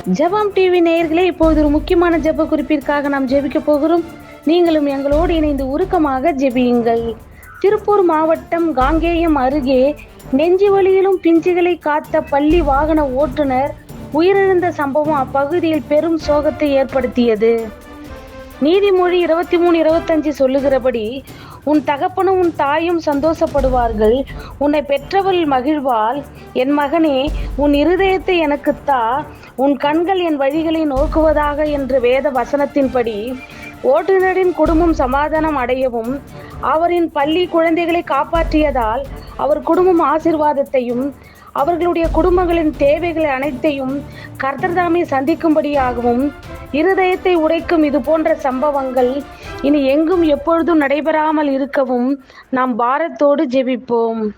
ஜெபம் டிவி நேயர்களே, இப்போது ஒரு முக்கியமான ஜெப குறிப்பிற்காக நாம் ஜெபிக்க போகிறோம். நீங்களும் எங்களோடு இணைந்து உருக்கமாக ஜெபியுங்கள். திருப்பூர் மாவட்டம் காங்கேயம் அருகே நெஞ்சு வலியிலும் பிஞ்சுகளை காத்த பள்ளி வாகன ஓட்டுநர் உயிரிழந்த சம்பவம் அப்பகுதியில் பெரும் சோகத்தை ஏற்படுத்தியது. நீதிமொழி 23:25 சொல்லுகிறபடி, உன் தகப்பனும் உன் தாயும் சந்தோஷப்படுவார்கள், உன்னை பெற்றவள் மகிழ்வாள். என் மகனே, உன் இருதயத்தை எனக்குத் தா, உன் கண்கள் என் வழிகளை நோக்குவதாக என்ற வேத வசனத்தின்படி ஓட்டுநரின் குடும்பம் சமாதானம் அடையவும், அவரின் பள்ளி குழந்தைகளை காப்பாற்றியதால் அவர் குடும்பம் ஆசீர்வாதத்தையும் அவர்களுடைய குடும்பங்களின் தேவைகளை அனைத்தையும் கர்த்தர் தாமே சந்திக்கும்படியாகவும், இருதயத்தை உடைக்கும் இது போன்ற சம்பவங்கள் இனி எங்கும் எப்பொழுதும் நடைபெறாமல் இருக்கவும் நாம் பாரத்தோடு ஜெபிப்போம்.